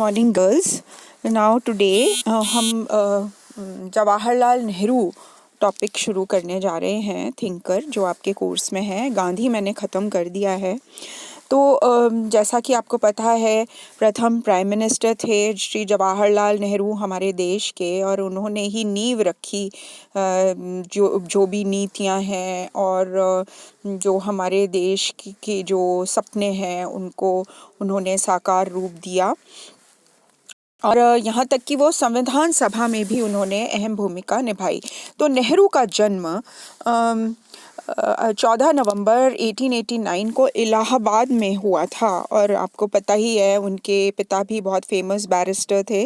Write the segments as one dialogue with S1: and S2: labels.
S1: Morning girls. Now today हम Jawaharlal Nehru topic शुरू करने जा रहे हैं। थिंकर जो आपके कोर्स में है, गांधी मैंने ख़त्म कर दिया है। तो जैसा कि आपको पता है, प्रथम प्राइम मिनिस्टर थे श्री जवाहरलाल नेहरू हमारे देश के, और उन्होंने ही नींव रखी जो भी नीतियां हैं और जो हमारे देश के जो सपने हैं उनको उन्होंने साकार रूप दिया। और यहाँ तक कि वो संविधान सभा में भी उन्होंने अहम भूमिका निभाई। तो नेहरू का जन्म 14 नवंबर 1889 को इलाहाबाद में हुआ था। और आपको पता ही है, उनके पिता भी बहुत फेमस बैरिस्टर थे,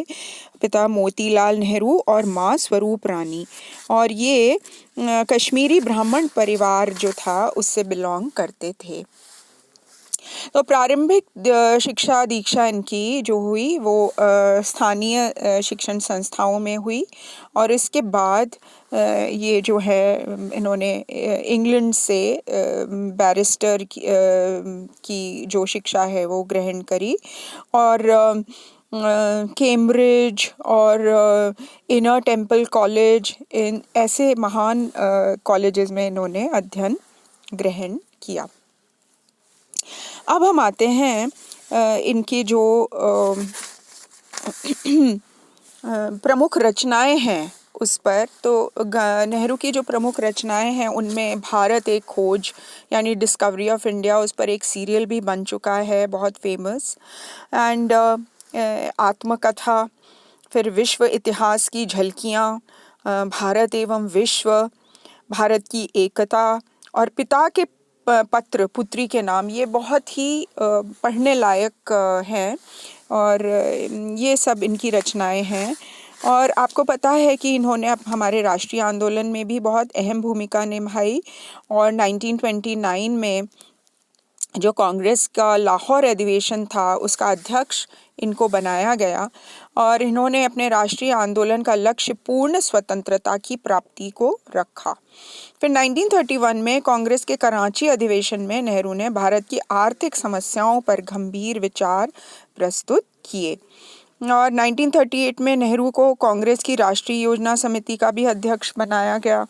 S1: पिता मोतीलाल नेहरू और माँ स्वरूप रानी। और ये कश्मीरी ब्राह्मण परिवार जो था उससे बिलोंग करते थे। तो प्रारंभिक शिक्षा दीक्षा इनकी जो हुई वो स्थानीय शिक्षण संस्थाओं में हुई, और इसके बाद ये जो है इन्होंने इंग्लैंड से बैरिस्टर की जो शिक्षा है वो ग्रहण करी, और कैम्ब्रिज और इनर टेम्पल कॉलेज, इन ऐसे महान कॉलेजेस में इन्होंने अध्ययन ग्रहण किया। अब हम आते हैं इनकी जो प्रमुख रचनाएं हैं उस पर। तो नेहरू की जो प्रमुख रचनाएं हैं उनमें भारत एक खोज यानी डिस्कवरी ऑफ इंडिया, उस पर एक सीरियल भी बन चुका है, बहुत फेमस। एंड आत्मकथा, फिर विश्व इतिहास की झलकियाँ, भारत एवं विश्व, भारत की एकता, और पिता के पत्र पुत्री के नाम, ये बहुत ही पढ़ने लायक हैं। और ये सब इनकी रचनाएं हैं। और आपको पता है कि इन्होंने अब हमारे राष्ट्रीय आंदोलन में भी बहुत अहम भूमिका निभाई। और 1929 में जो कांग्रेस का लाहौर अधिवेशन था उसका अध्यक्ष इनको बनाया गया, और इन्होंने अपने राष्ट्रीय आंदोलन का लक्ष्य पूर्ण स्वतंत्रता की प्राप्ति को रखा। फिर 1931 में कांग्रेस के कराची अधिवेशन में नेहरू ने भारत की आर्थिक समस्याओं पर गंभीर विचार प्रस्तुत किए। और 1938 में नेहरू को कांग्रेस की राष्ट्रीय योजना समिति का भी अध्यक्ष बनाया गया।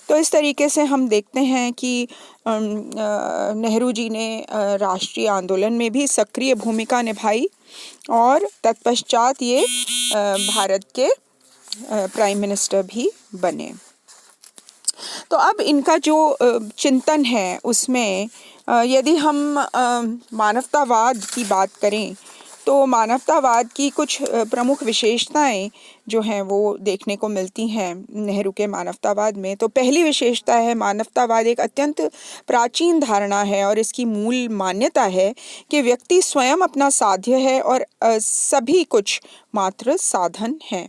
S1: तो इस तरीके से हम देखते हैं कि नेहरू जी ने राष्ट्रीय आंदोलन में भी सक्रिय भूमिका निभाई, और तत्पश्चात ये भारत के प्राइम मिनिस्टर भी बने। तो अब इनका जो चिंतन है उसमें यदि हम मानवतावाद की बात करें तो मानवतावाद की कुछ प्रमुख विशेषताएं जो हैं वो देखने को मिलती हैं नेहरू के मानवतावाद में। तो पहली विशेषता है, मानवतावाद एक अत्यंत प्राचीन धारणा है और इसकी मूल मान्यता है कि व्यक्ति स्वयं अपना साध्य है और सभी कुछ मात्र साधन है।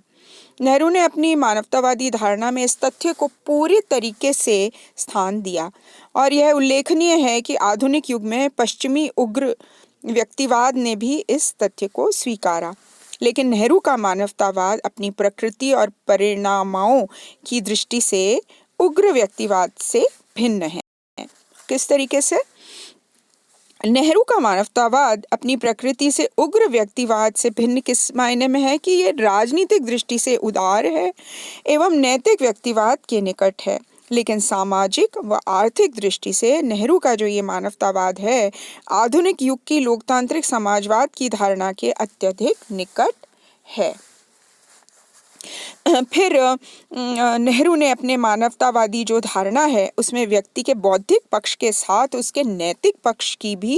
S1: नेहरू ने अपनी मानवतावादी धारणा में इस तथ्य को पूरी तरीके से स्थान दिया, और यह उल्लेखनीय है कि आधुनिक युग में पश्चिमी उग्र व्यक्तिवाद ने भी इस तथ्य को स्वीकारा, लेकिन नेहरू का मानवतावाद अपनी प्रकृति और परिणामों की दृष्टि से उग्र व्यक्तिवाद से भिन्न है। किस तरीके से? नेहरू का मानवतावाद अपनी प्रकृति से उग्र व्यक्तिवाद से भिन्न किस मायने में है कि ये राजनीतिक दृष्टि से उदार है एवं नैतिक व्यक्तिवाद के निकट है, लेकिन सामाजिक व आर्थिक दृष्टि से नेहरू का जो ये मानवतावाद है आधुनिक युग की लोकतांत्रिक समाजवाद की धारणा के अत्यधिक निकट है। फिर नेहरू ने अपने मानवतावादी जो धारणा है उसमें व्यक्ति के बौद्धिक पक्ष के साथ उसके नैतिक पक्ष की भी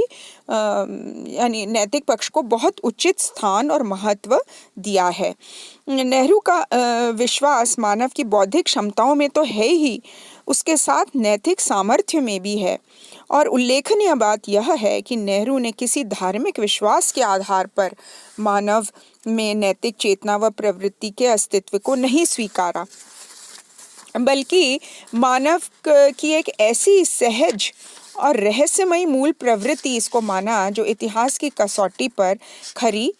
S1: यानी नैतिक पक्ष को बहुत उचित स्थान और महत्व दिया है। नेहरू का विश्वास मानव की बौद्धिक क्षमताओं में तो है ही, उसके साथ नैतिक सामर्थ्य में भी है। और उल्लेखनीय बात यह है कि नेहरू ने किसी धार्मिक विश्वास के आधार पर मानव में नैतिक चेतना व प्रवृत्ति के अस्तित्व को नहीं स्वीकारा, बल्कि मानव की एक ऐसी सहज और रहस्यमयी मूल प्रवृत्ति इसको माना जो इतिहास की कसौटी पर खरी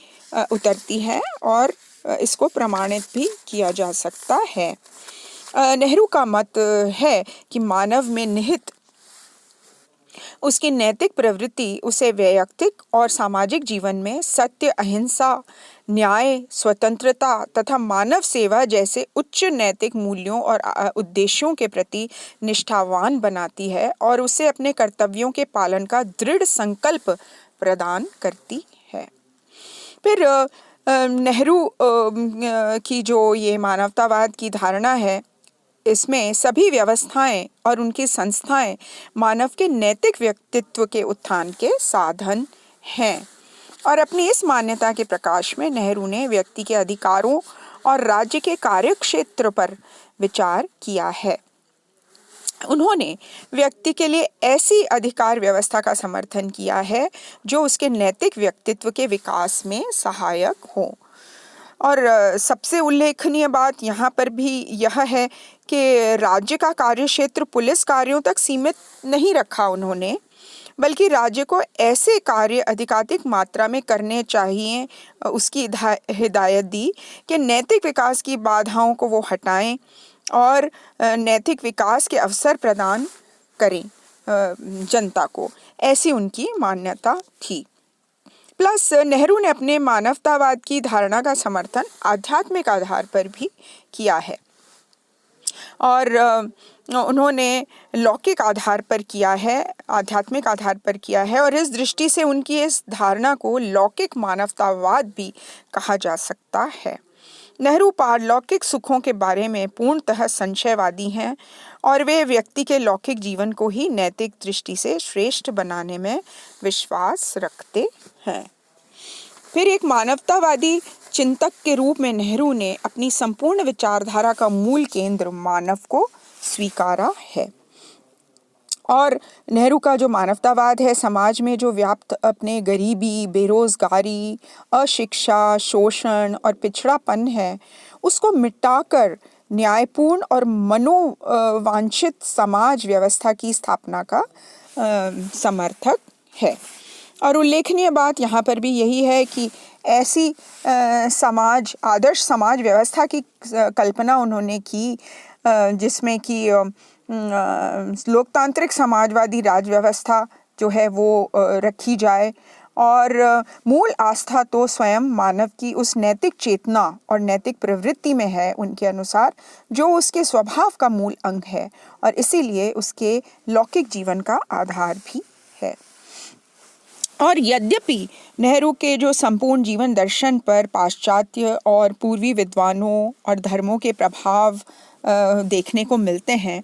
S1: उतरती है, और इसको प्रमाणित भी किया जा सकता है। नेहरू का मत है कि मानव में निहित उसकी नैतिक प्रवृत्ति उसे वैयक्तिक और सामाजिक जीवन में सत्य, अहिंसा, न्याय, स्वतंत्रता तथा मानव सेवा जैसे उच्च नैतिक मूल्यों और उद्देश्यों के प्रति निष्ठावान बनाती है और उसे अपने कर्तव्यों के पालन का दृढ़ संकल्प प्रदान करती है। फिर नेहरू की जो ये मानवतावाद की धारणा है, इसमें सभी व्यवस्थाएं और उनकी संस्थाएं मानव के नैतिक व्यक्तित्व के उत्थान के साधन हैं। और अपनी इस मान्यता के प्रकाश में नेहरू ने व्यक्ति के अधिकारों और राज्य के कार्यक्षेत्र पर विचार किया है। उन्होंने व्यक्ति के लिए ऐसी अधिकार व्यवस्था का समर्थन किया है जो उसके नैतिक व्यक्तित्व के विकास में सहायक हो। और सबसे उल्लेखनीय बात यहाँ पर भी यह है कि राज्य का कार्यक्षेत्र पुलिस कार्यों तक सीमित नहीं रखा उन्होंने, बल्कि राज्य को ऐसे कार्य अधिकाधिक मात्रा में करने चाहिए उसकी हिदायत दी कि नैतिक विकास की बाधाओं को वो हटाएं और नैतिक विकास के अवसर प्रदान करें जनता को। ऐसी उनकी मान्यता थी। प्लस नेहरू ने अपने मानवतावाद की धारणा का समर्थन आध्यात्मिक आधार पर भी किया है और उन्होंने लौकिक आधार पर किया है, आध्यात्मिक आधार पर किया है और इस दृष्टि से उनकी इस धारणा को लौकिक मानवतावाद भी कहा जा सकता है। नेहरू पारलौकिक सुखों के बारे में पूर्णतः संशयवादी हैं और वे व्यक्ति के लौकिक जीवन को ही नैतिक दृष्टि से श्रेष्ठ बनाने में विश्वास रखते हैं। फिर एक मानवतावादी चिंतक के रूप में नेहरू ने अपनी संपूर्ण विचारधारा का मूल केंद्र मानव को स्वीकारा है। और नेहरू का जो मानवतावाद है, समाज में जो व्याप्त अपने गरीबी, बेरोजगारी, अशिक्षा, शोषण और पिछड़ापन है, उसको मिटाकर न्यायपूर्ण और मनोवांछित समाज व्यवस्था की स्थापना का समर्थक है। और उल्लेखनीय बात यहाँ पर भी यही है कि ऐसी आदर्श समाज व्यवस्था की कल्पना उन्होंने की जिसमें कि लोकतांत्रिक समाजवादी राज व्यवस्था जो है वो रखी जाए और मूल आस्था तो स्वयं मानव की उस नैतिक चेतना और नैतिक प्रवृत्ति में है उनके अनुसार, जो उसके स्वभाव का मूल अंग है और इसीलिए उसके लौकिक जीवन का आधार भी है। और यद्यपि नेहरू के जो संपूर्ण जीवन दर्शन पर पाश्चात्य और पूर्वी विद्वानों और धर्मों के प्रभाव देखने को मिलते हैं,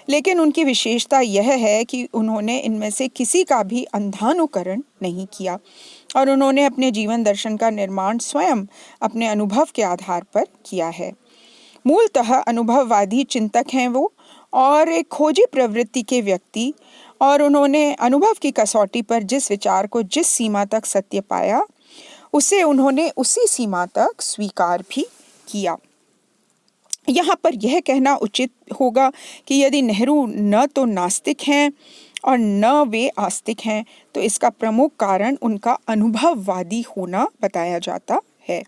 S1: लेकिन उनकी विशेषता यह है कि उन्होंने इनमें से किसी का भी अंधानुकरण नहीं किया और उन्होंने अपने जीवन दर्शन का निर्माण स्वयं अपने अनुभव के आधार पर किया है। मूलतः अनुभववादी चिंतक हैं वो और एक खोजी प्रवृत्ति के व्यक्ति, और उन्होंने अनुभव की कसौटी पर जिस विचार को जिस सीमा तक सत्य पाया उसे उन्होंने उसी सीमा तक स्वीकार भी किया। यहाँ पर यह कहना उचित होगा कि यदि नेहरू न तो नास्तिक हैं और न वे आस्तिक हैं, तो इसका प्रमुख कारण उनका अनुभववादी होना बताया जाता है।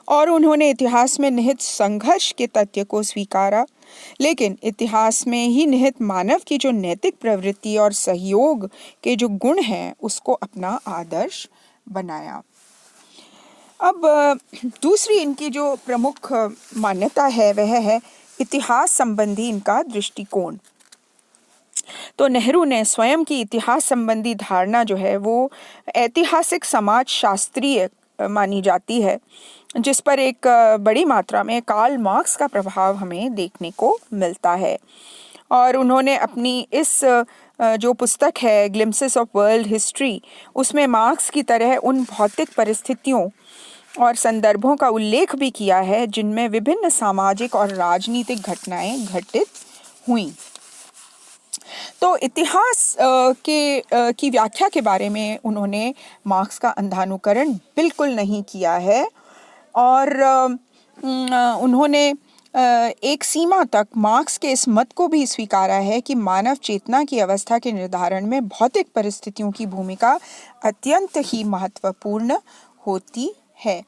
S1: और उन्होंने इतिहास में निहित संघर्ष के तथ्य को स्वीकारा, लेकिन इतिहास में ही निहित मानव की जो नैतिक प्रवृत्ति और सहयोग के जो गुण हैं उसको अपना आदर्श बनाया। अब दूसरी इनकी जो प्रमुख मान्यता है वह है इतिहास संबंधी इनका दृष्टिकोण। तो नेहरू ने स्वयं की इतिहास संबंधी धारणा जो है वो ऐतिहासिक समाज शास्त्रीय मानी जाती है, जिस पर एक बड़ी मात्रा में कार्ल मार्क्स का प्रभाव हमें देखने को मिलता है। और उन्होंने अपनी इस जो पुस्तक है ग्लिम्पसेस ऑफ वर्ल्ड हिस्ट्री, उसमें मार्क्स की तरह उन भौतिक परिस्थितियों और संदर्भों का उल्लेख भी किया है जिनमें विभिन्न सामाजिक और राजनीतिक घटनाएं घटित हुई। तो इतिहास की व्याख्या के बारे में उन्होंने मार्क्स का अंधानुकरण बिल्कुल नहीं किया है और उन्होंने एक सीमा तक मार्क्स के इस मत को भी स्वीकारा है कि मानव चेतना की अवस्था के निर्धारण में भौतिक परिस्थितियों की भूमिका अत्यंत ही महत्वपूर्ण होती है,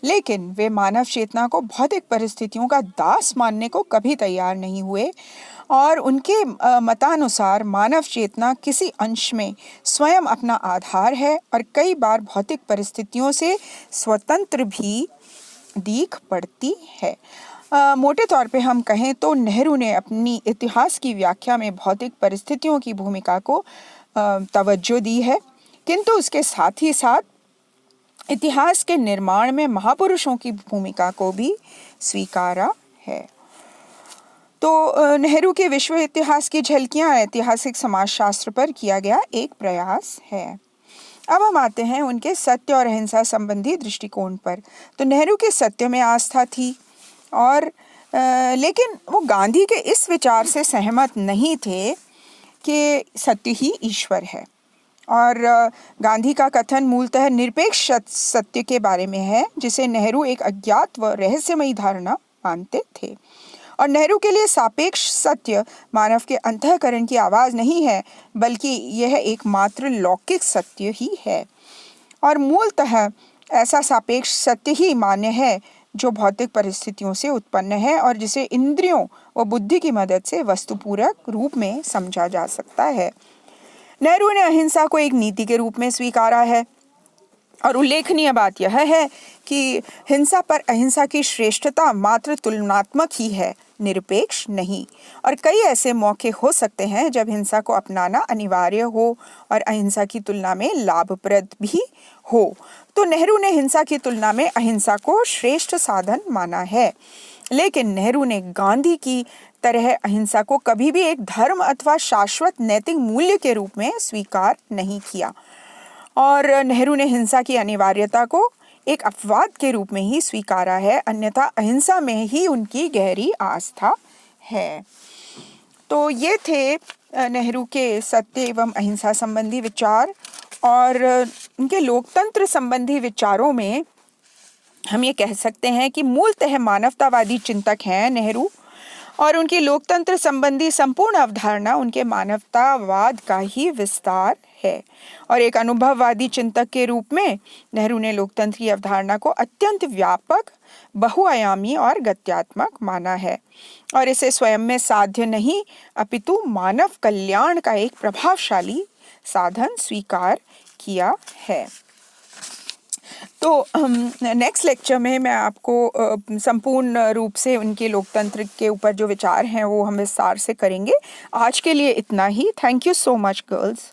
S1: लेकिन वे मानव चेतना को भौतिक परिस्थितियों का दास मानने को कभी तैयार नहीं हुए और उनके मतानुसार मानव चेतना किसी अंश में स्वयं अपना आधार है और कई बार भौतिक परिस्थितियों से स्वतंत्र भी दिख पड़ती है। मोटे तौर पे हम कहें तो नेहरू ने अपनी इतिहास की व्याख्या में भौतिक परिस्थितियों की भूमिका को तवज्जो दी है, किंतु उसके साथ ही साथ इतिहास के निर्माण में महापुरुषों की भूमिका को भी स्वीकारा है। तो नेहरू के विश्व इतिहास की झलकियां ऐतिहासिक समाजशास्त्र पर किया गया एक प्रयास है। अब हम आते हैं उनके सत्य और अहिंसा संबंधी दृष्टिकोण पर। तो नेहरू के सत्य में आस्था थी और लेकिन वो गांधी के इस विचार से सहमत नहीं थे कि सत्य ही ईश्वर है। और गांधी का कथन मूलतः निरपेक्ष सत्य के बारे में है, जिसे नेहरू एक अज्ञात व रहस्यमयी धारणा मानते थे। और नेहरू के लिए सापेक्ष सत्य मानव के अंतःकरण की आवाज़ नहीं है, बल्कि यह एकमात्र लौकिक सत्य ही है। और मूलतः ऐसा सापेक्ष सत्य ही मान्य है जो भौतिक परिस्थितियों से उत्पन्न है और जिसे इंद्रियों व बुद्धि की मदद से वस्तुपूरक रूप में समझा जा सकता है। नेहरू ने अहिंसा को एक नीति के रूप में स्वीकारा है और उल्लेखनीय बात यह है कि हिंसा पर अहिंसा की श्रेष्ठता मात्र तुलनात्मक ही है, निरपेक्ष नहीं। और कई ऐसे मौके हो सकते हैं जब हिंसा को अपनाना अनिवार्य हो और अहिंसा की तुलना में लाभप्रद भी हो। तो नेहरू ने हिंसा की तुलना में अहिंसा को श्रेष्ठ साधन माना है, लेकिन नेहरू ने गांधी की तरह अहिंसा को कभी भी एक धर्म अथवा शाश्वत नैतिक मूल्य के रूप में स्वीकार नहीं किया। और नेहरू ने हिंसा की अनिवार्यता को एक अपवाद के रूप में ही स्वीकारा है, अन्यथा अहिंसा में ही उनकी गहरी आस्था है। तो ये थे नेहरू के सत्य एवं अहिंसा संबंधी विचार। और उनके लोकतंत्र संबंधी विचारों में हम ये कह सकते हैं कि मूलतः मानवतावादी चिंतक हैं नेहरू, और उनकी लोकतंत्र संबंधी संपूर्ण अवधारणा उनके मानवतावाद का ही विस्तार है। और एक अनुभववादी चिंतक के रूप में नेहरू ने लोकतंत्र की अवधारणा को अत्यंत व्यापक, बहुआयामी और गत्यात्मक माना है और इसे स्वयं में साध्य नहीं अपितु मानव कल्याण का एक प्रभावशाली साधन स्वीकार किया है। तो नेक्स्ट लेक्चर में मैं आपको संपूर्ण रूप से उनके लोकतंत्र के ऊपर जो विचार हैं वो हम विस्तार से करेंगे। आज के लिए इतना ही। Thank you so much girls.